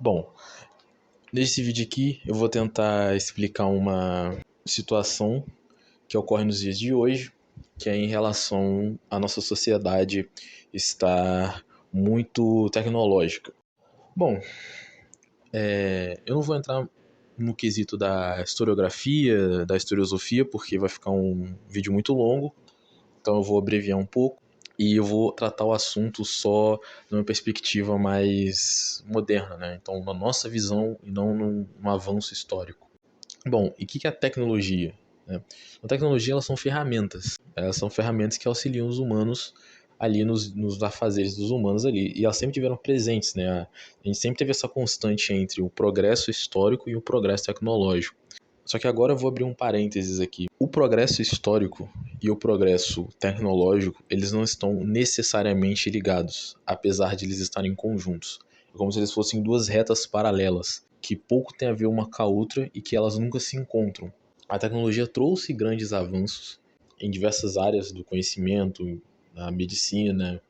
Bom, nesse vídeo aqui eu vou tentar explicar uma situação que ocorre nos dias de hoje, que é em relação à nossa sociedade estar muito tecnológica. Bom, eu não vou entrar no quesito da historiografia, da historiosofia, porque vai ficar um vídeo muito longo, então eu vou abreviar um pouco e eu vou tratar o assunto só numa perspectiva mais moderna, né? Então, na nossa visão e não num avanço histórico. Bom, e o que é a tecnologia? Né? A tecnologia, elas são ferramentas. Elas são ferramentas que auxiliam os humanos ali nos afazeres dos humanos ali. E elas sempre tiveram presentes, né? A gente sempre teve essa constante entre o progresso histórico e o progresso tecnológico. Só que agora eu vou abrir um parênteses aqui. O progresso histórico e o progresso tecnológico, eles não estão necessariamente ligados, apesar de eles estarem conjuntos. É como se eles fossem duas retas paralelas, que pouco tem a ver uma com a outra e que elas nunca se encontram. A tecnologia trouxe grandes avanços em diversas áreas do conhecimento, na medicina,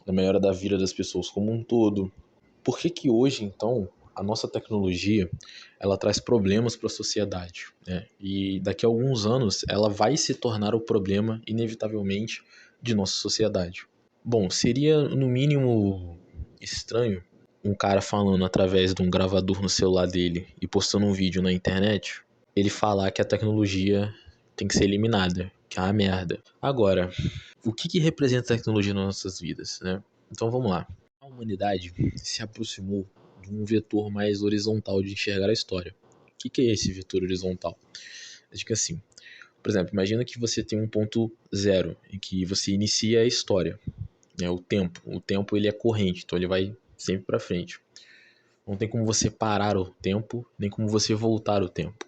na melhora da vida das pessoas como um todo. Por que que hoje, então, a nossa tecnologia ela traz problemas para a sociedade, né? E daqui a alguns anos ela vai se tornar o problema, inevitavelmente, de nossa sociedade. Bom, seria no mínimo estranho um cara falando através de um gravador no celular dele e postando um vídeo na internet, ele falar que a tecnologia tem que ser eliminada, que é uma merda. Agora, o que representa a tecnologia nas nossas vidas, né? Então vamos lá. A humanidade se aproximou de um vetor mais horizontal de enxergar a história. O que é esse vetor horizontal? Acho que assim, por exemplo, imagina que você tem um ponto zero em que você inicia a história, né? O tempo. O tempo ele é corrente, então ele vai sempre para frente. Não tem como você parar o tempo, nem como você voltar o tempo.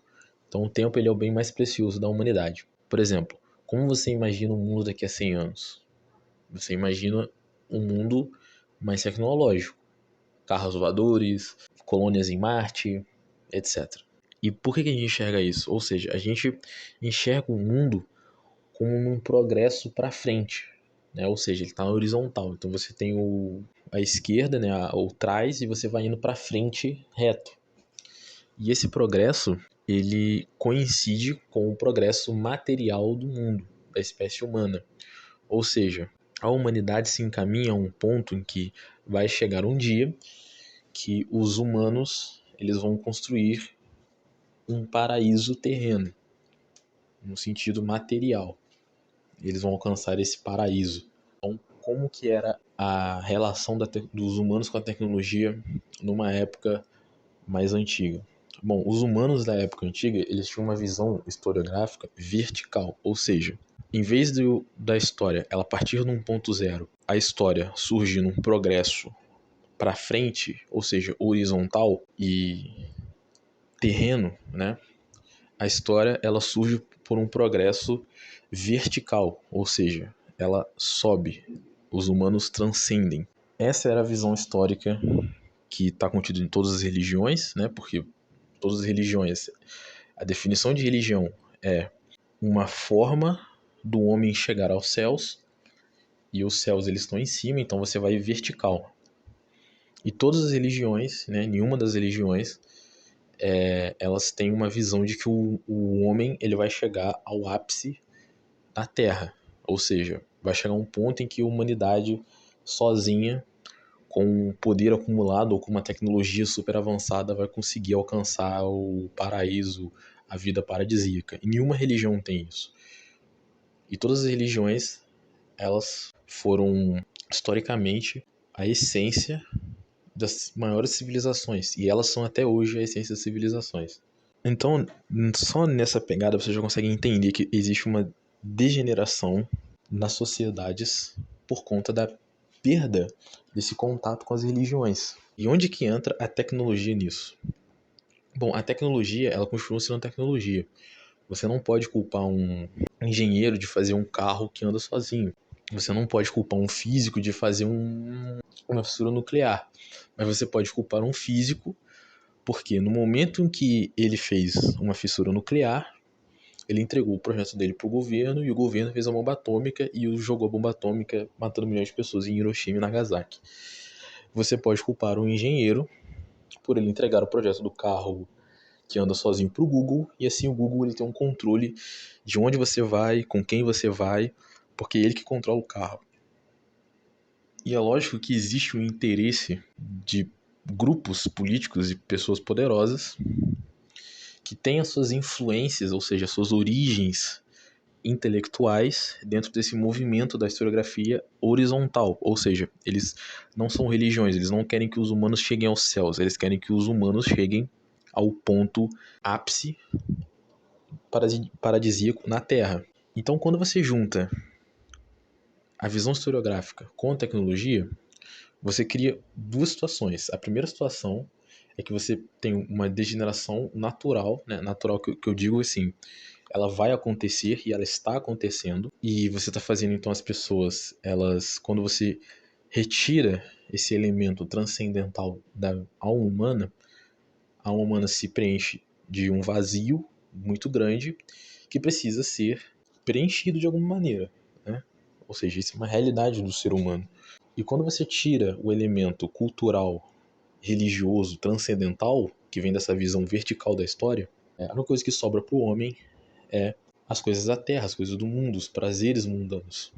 Então o tempo ele é o bem mais precioso da humanidade. Por exemplo, como você imagina o mundo daqui a 100 anos? Você imagina um mundo mais tecnológico, carros voadores, colônias em Marte, etc. E por que a gente enxerga isso? Ou seja, a gente enxerga o mundo como um progresso para frente, né? Ou seja, ele está horizontal. Então você tem a esquerda, né, o trás, e você vai indo para frente reto. E esse progresso ele coincide com o progresso material do mundo, da espécie humana. Ou seja, a humanidade se encaminha a um ponto em que vai chegar um dia que os humanos eles vão construir um paraíso terreno, no sentido material. Eles vão alcançar esse paraíso. Então, como que era a relação dos humanos com a tecnologia numa época mais antiga? Bom, os humanos da época antiga, eles tinham uma visão historiográfica vertical, ou seja, em vez da história ela partir de um ponto zero, a história surgir num progresso para frente, ou seja, horizontal e terreno, né? A história ela surge por um progresso vertical, ou seja, ela sobe. Os humanos transcendem. Essa era a visão histórica que está contida em todas as religiões, né? Porque todas as religiões, a definição de religião é uma forma do homem chegar aos céus e os céus eles estão em cima, então você vai vertical. E todas as religiões, né? Nenhuma das religiões elas têm uma visão de que o homem ele vai chegar ao ápice da Terra, ou seja, vai chegar um ponto em que a humanidade sozinha, com o poder acumulado ou com uma tecnologia super avançada, vai conseguir alcançar o paraíso, a vida paradisíaca. E nenhuma religião tem isso. E todas as religiões, elas foram historicamente a essência das maiores civilizações, e elas são até hoje a essência das civilizações. Então, só nessa pegada você já consegue entender que existe uma degeneração nas sociedades por conta da perda desse contato com as religiões. E onde que entra a tecnologia nisso? Bom, a tecnologia, ela continua sendo tecnologia. Você não pode culpar um engenheiro de fazer um carro que anda sozinho. Você não pode culpar um físico de fazer uma fissura nuclear. Mas você pode culpar um físico porque no momento em que ele fez uma fissura nuclear, ele entregou o projeto dele para o governo e o governo fez a bomba atômica e jogou a bomba atômica matando milhões de pessoas em Hiroshima e Nagasaki. Você pode culpar um engenheiro por ele entregar o projeto do carro que anda sozinho para o Google, e assim o Google ele tem um controle de onde você vai, com quem você vai, porque é ele que controla o carro. E é lógico que existe um interesse de grupos políticos e pessoas poderosas que têm as suas influências, ou seja, as suas origens intelectuais dentro desse movimento da historiografia horizontal, ou seja, eles não são religiões, eles não querem que os humanos cheguem aos céus, eles querem que os humanos cheguem ao ponto ápice paradisíaco na Terra. Então, quando você junta a visão historiográfica com a tecnologia, você cria duas situações. A primeira situação é que você tem uma degeneração natural, né? Natural que eu digo assim, ela vai acontecer e ela está acontecendo, e você está fazendo então as pessoas, elas, quando você retira esse elemento transcendental da alma humana se preenche de um vazio muito grande que precisa ser preenchido de alguma maneira, né? Ou seja, isso é uma realidade do ser humano. E quando você tira o elemento cultural, religioso, transcendental, que vem dessa visão vertical da história, a única coisa que sobra para o homem é as coisas da terra, as coisas do mundo, os prazeres mundanos.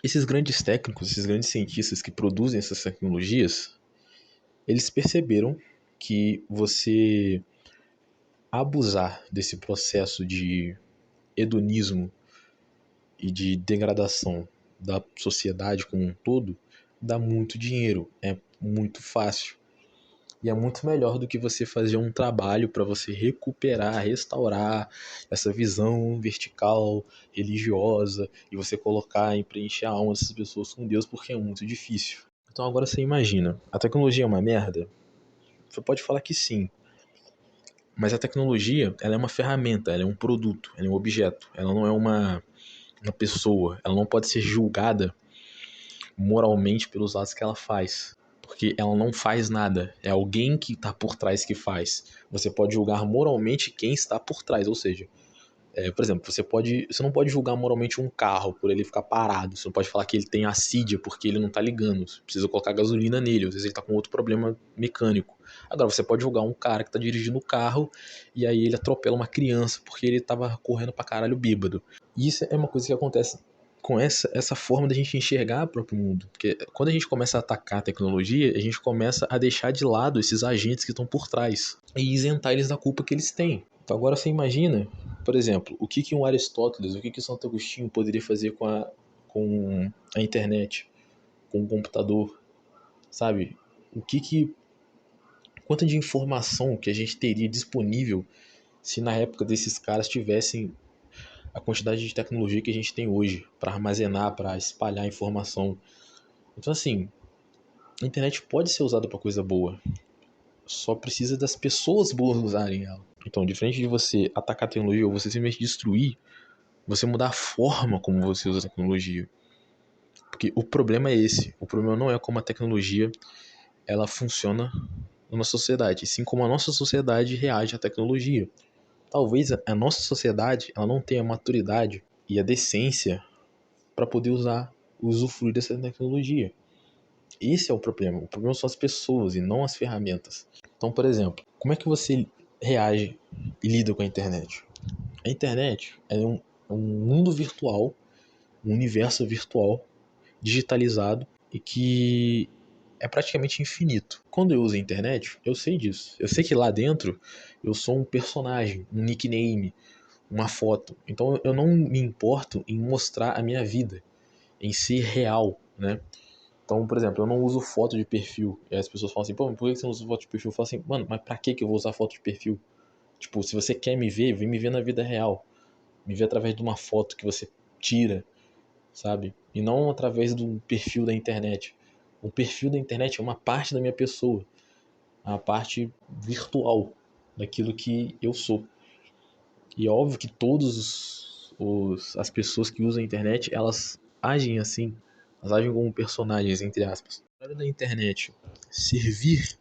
Esses grandes técnicos, esses grandes cientistas que produzem essas tecnologias, eles perceberam que você abusar desse processo de hedonismo e de degradação da sociedade como um todo dá muito dinheiro, é muito fácil. E é muito melhor do que você fazer um trabalho para você recuperar, restaurar essa visão vertical, religiosa, e você colocar e preencher a alma dessas pessoas com Deus, porque é muito difícil. Então agora você imagina, a tecnologia é uma merda? Você pode falar que sim, mas a tecnologia, ela é uma ferramenta, ela é um produto, ela é um objeto, ela não é uma pessoa, ela não pode ser julgada moralmente pelos atos que ela faz. Porque ela não faz nada, é alguém que está por trás que faz. Você pode julgar moralmente quem está por trás, ou seja, por exemplo, você não pode julgar moralmente um carro por ele ficar parado, você não pode falar que ele tem assídia porque ele não está ligando, você precisa colocar gasolina nele, às vezes ele está com outro problema mecânico. Agora, você pode julgar um cara que está dirigindo o carro e aí ele atropela uma criança porque ele estava correndo pra caralho bêbado. E isso é uma coisa que acontece com essa forma da gente enxergar o próprio mundo. Porque quando a gente começa a atacar a tecnologia, a gente começa a deixar de lado esses agentes que estão por trás e isentar eles da culpa que eles têm. Então agora você imagina, por exemplo, o que um Aristóteles, o que Santo Agostinho poderia fazer com a internet, com o computador, sabe? Quanta de informação que a gente teria disponível se na época desses caras tivessem a quantidade de tecnologia que a gente tem hoje para armazenar, para espalhar informação. Então, assim, a internet pode ser usada para coisa boa, só precisa das pessoas boas usarem ela. Então, diferente de você atacar a tecnologia ou você simplesmente destruir, você mudar a forma como você usa a tecnologia. Porque o problema é esse. O problema não é como a tecnologia ela funciona na nossa sociedade, sim como a nossa sociedade reage à tecnologia. Talvez a nossa sociedade ela não tenha a maturidade e a decência para poder usufruir dessa tecnologia. Esse é o problema. O problema são as pessoas e não as ferramentas. Então, por exemplo, como é que você reage e lida com a internet? A internet é um mundo virtual, um universo virtual, digitalizado e que é praticamente infinito. Quando eu uso a internet, eu sei disso. Eu sei que lá dentro eu sou um personagem, um nickname, uma foto. Então eu não me importo em mostrar a minha vida, em ser real, né? Então, por exemplo, eu não uso foto de perfil. E as pessoas falam assim, pô, por que você não usa foto de perfil? Eu falo assim, mano, mas pra que eu vou usar foto de perfil? Tipo, se você quer me ver, vem me ver na vida real. Me ver através de uma foto que você tira, sabe? E não através do perfil da internet. O perfil da internet é uma parte da minha pessoa. É uma parte virtual daquilo que eu sou. E é óbvio que as pessoas que usam a internet, elas agem assim. Elas agem como personagens, entre aspas. A hora da internet servir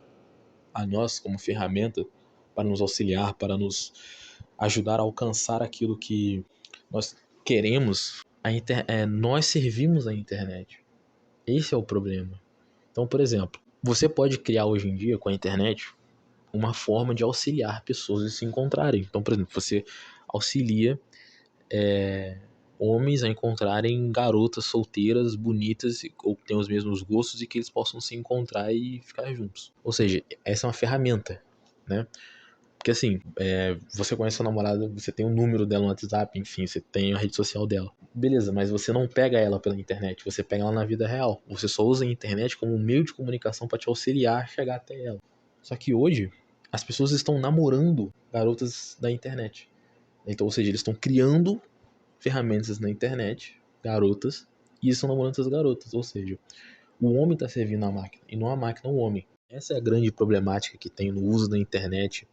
a nós como ferramenta para nos auxiliar, para nos ajudar a alcançar aquilo que nós queremos, nós servimos a internet. Esse é o problema. Então, por exemplo, você pode criar hoje em dia com a internet uma forma de auxiliar pessoas a se encontrarem. Então, por exemplo, você auxilia homens a encontrarem garotas solteiras, bonitas, ou que têm os mesmos gostos e que eles possam se encontrar e ficar juntos. Ou seja, essa é uma ferramenta, né? Porque assim, você conhece sua namorada, você tem o número dela no WhatsApp, enfim, você tem a rede social dela. Beleza, mas você não pega ela pela internet, você pega ela na vida real. Você só usa a internet como um meio de comunicação para te auxiliar a chegar até ela. Só que hoje, as pessoas estão namorando garotas da internet. Então, ou seja, eles estão criando ferramentas na internet, garotas, e estão namorando essas garotas. Ou seja, o homem está servindo a máquina e não a máquina o homem. Essa é a grande problemática que tem no uso da internet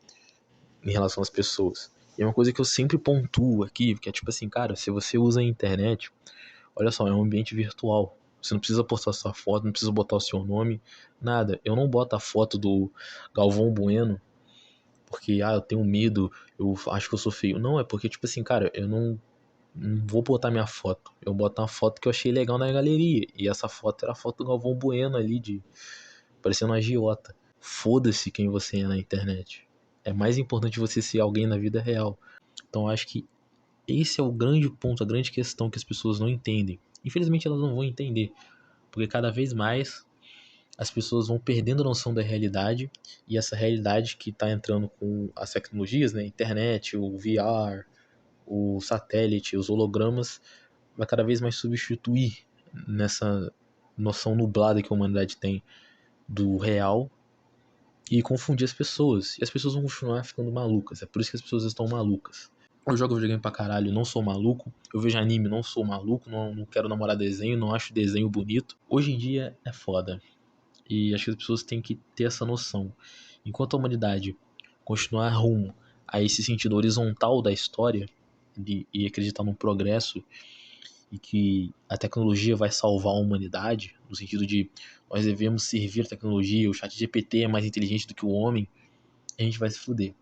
em relação às pessoas. E é uma coisa que eu sempre pontuo aqui, que é tipo assim, cara, se você usa a internet, olha só, é um ambiente virtual. Você não precisa postar sua foto, não precisa botar o seu nome, nada. Eu não boto a foto do Galvão Bueno porque, eu tenho medo, eu acho que eu sou feio. Não, é porque, tipo assim, cara, eu não vou botar minha foto. Eu boto uma foto que eu achei legal na galeria. E essa foto era a foto do Galvão Bueno ali, parecendo uma agiota. Foda-se quem você é na internet. É mais importante você ser alguém na vida real. Então eu acho que esse é o grande ponto, a grande questão que as pessoas não entendem. Infelizmente elas não vão entender. Porque cada vez mais as pessoas vão perdendo a noção da realidade. E essa realidade que está entrando com as tecnologias, né? Internet, o VR, o satélite, os hologramas, vai cada vez mais substituir nessa noção nublada que a humanidade tem do real e confundir as pessoas. E as pessoas vão continuar ficando malucas. É por isso que as pessoas estão malucas. Eu jogo videogame pra caralho, não sou maluco. Eu vejo anime, não sou maluco. Não quero namorar desenho, não acho desenho bonito. Hoje em dia é foda. E acho que as pessoas têm que ter essa noção. Enquanto a humanidade continuar rumo a esse sentido horizontal da história e acreditar no progresso e que a tecnologia vai salvar a humanidade, no sentido de nós devemos servir a tecnologia, o chat GPT é mais inteligente do que o homem, a gente vai se fuder.